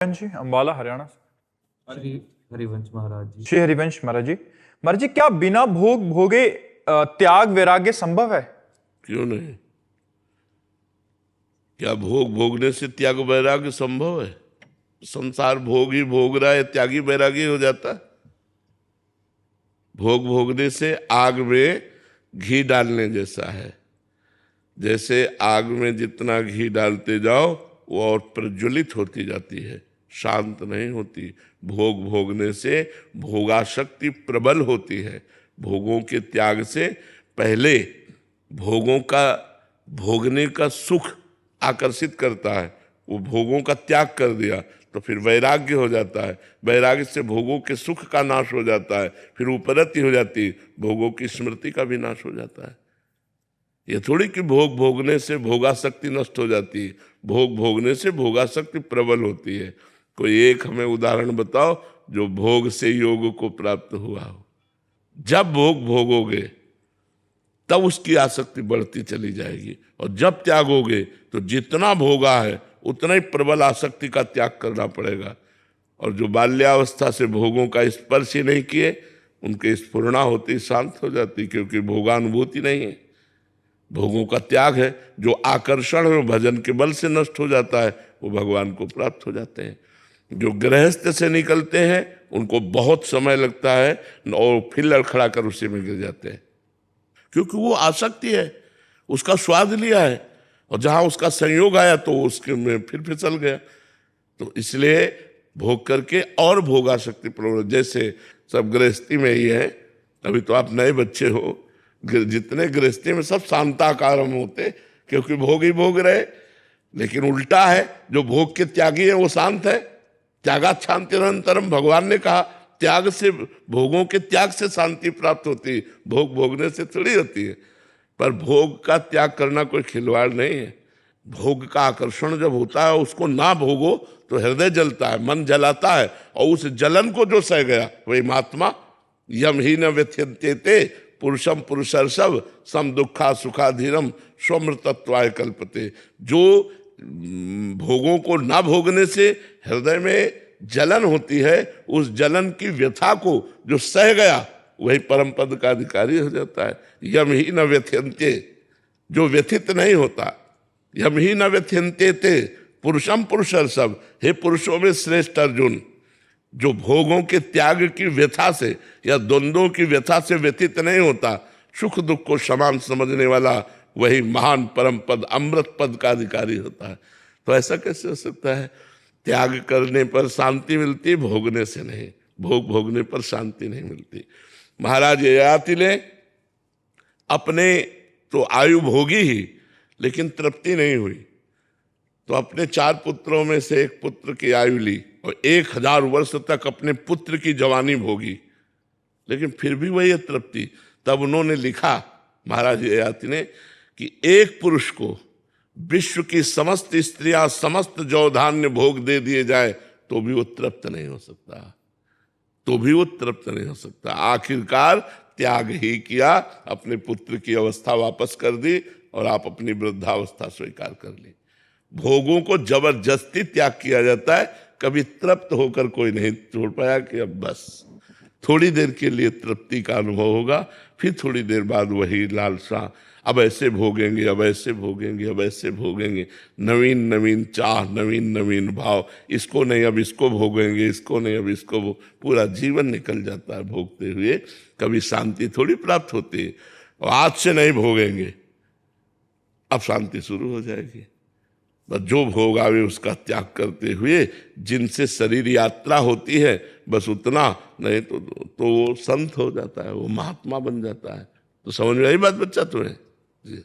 जी, अंबाला हरियाणा से। श्री हरिवंश महाराज जी। श्री हरिवंश महाराज जी। महाराज जी, क्या बिना भोग भोगे त्याग वैराग्य संभव है? क्यों नहीं? क्या भोग भोगने से त्याग वैराग्य संभव है? संसार भोग ही भोग रहा है, त्यागी वैरागी हो जाता है? भोग भोगने से आग में घी डालने जैसा है। जैसे आग में जितना घी डालते जाओ वो और प्रज्वलित होती जाती है, शांत नहीं होती। भोग भोगने से भोगाशक्ति प्रबल होती है। भोगों के त्याग से पहले भोगों का भोगने का सुख आकर्षित करता है। वो भोगों का त्याग कर दिया तो फिर वैराग्य हो जाता है। वैराग्य से भोगों के सुख का नाश हो जाता है, फिर उपरति हो जाती है, भोगों की स्मृति का भी नाश हो जाता है। ये थोड़ी कि भोग भोगने से भोगाशक्ति नष्ट हो जाती है। भोग भोगने से भोगाशक्ति प्रबल होती है। कोई एक हमें उदाहरण बताओ जो भोग से योग को प्राप्त हुआ हो। जब भोग भोगोगे तब उसकी आसक्ति बढ़ती चली जाएगी, और जब त्यागोगे तो जितना भोगा है उतना ही प्रबल आसक्ति का त्याग करना पड़ेगा। और जो बाल्यावस्था से भोगों का स्पर्श ही नहीं किए, उनके स्फुरणा होती शांत हो जाती, क्योंकि भोगानुभूति नहीं है, भोगों का त्याग है। जो आकर्षण में भजन के बल से नष्ट हो जाता है वो भगवान को प्राप्त हो जाते हैं। जो गृहस्थ से निकलते हैं उनको बहुत समय लगता है और फिर लड़खड़ा कर उसी में गिर जाते हैं, क्योंकि वो आसक्ति है, उसका स्वाद लिया है, और जहां उसका संयोग आया तो उसके में फिर फिसल गया। तो इसलिए भोग करके और भोगाशक्ति प्रबल, जैसे सब गृहस्थी में ही है। अभी तो आप नए बच्चे हो, जितने गृहस्थी में सब शांताकार होते, क्योंकि भोग ही भोग रहे। लेकिन उल्टा है, जो भोग के त्यागी है वो शांत है। त्यागात् शांतिरनंतरम, भगवान ने कहा त्याग से, भोगों के त्याग से शांति प्राप्त होती है, भोग भोगने से थोड़ी होती है। पर भोग का त्याग करना कोई खिलवाड़ नहीं है। भोग का आकर्षण जब होता है उसको ना भोगो तो हृदय जलता है, मन जलाता है, और उस जलन को जो सह गया वही महात्मा। यम ही न व्यथ्यन्ते पुरुषम पुरुषर्षभ सम दुखा सुखाधीरम स्वमृतत्वाय कल्पते। जो भोगों को ना भोगने से हृदय में जलन होती है, उस जलन की व्यथा को जो सह गया वही परम पद का अधिकारी हो जाता है। यम ही न व्यथ्यन्ते, जो व्यथित नहीं होता। यम ही न व्यथ्यन्ते ते पुरुषम पुरुषर्षभ, हे पुरुषों में श्रेष्ठ अर्जुन, जो भोगों के त्याग की व्यथा से या द्वंद्वों की व्यथा से व्यथित नहीं होता, सुख दुख को समान समझने वाला, वही महान परम पद अमृत पद का अधिकारी होता है। तो ऐसा कैसे हो सकता है? त्याग करने पर शांति मिलती, भोगने से नहीं। भोग भोगने पर शांति नहीं मिलती। महाराज ययाति ने अपने तो आयु भोगी ही, लेकिन तृप्ति नहीं हुई, तो अपने 4 पुत्रों में से एक पुत्र की आयु ली और 1000 वर्ष तक अपने पुत्र की जवानी भोगी, लेकिन फिर भी वही तृप्ति। तब उन्होंने लिखा, महाराज ययाति ने, कि एक पुरुष को विश्व की समस्त स्त्रियां समस्त जौ धान्य भोग दे दिए जाए तो भी वो तृप्त नहीं हो सकता, तो भी वो तृप्त नहीं हो सकता। आखिरकार त्याग ही किया, अपने पुत्र की अवस्था वापस कर दी और आप अपनी वृद्धावस्था स्वीकार कर ली। भोगों को जबरदस्ती त्याग किया जाता है, कभी तृप्त होकर कोई नहीं छोड़ पाया कि अब बस थोड़ी देर के लिए तृप्ति का अनुभव होगा, फिर थोड़ी देर बाद वही लालसा, अब ऐसे भोगेंगे, अब ऐसे भोगेंगे, अब ऐसे भोगेंगे। नवीन नवीन चाह, नवीन नवीन भाव, इसको नहीं अब इसको भोगेंगे, इसको नहीं अब इसको पूरा जीवन निकल जाता है भोगते हुए। कभी शांति थोड़ी प्राप्त होती है। और आज से नहीं भोगेंगे, अब शांति शुरू हो जाएगी। बस जो भोग आवे उसका त्याग करते हुए, जिनसे शरीर यात्रा होती है बस उतना, नहीं तो वो संत हो जाता है, वो महात्मा बन जाता है। तो समझ में आई बात बच्चा तुम्हें? जी।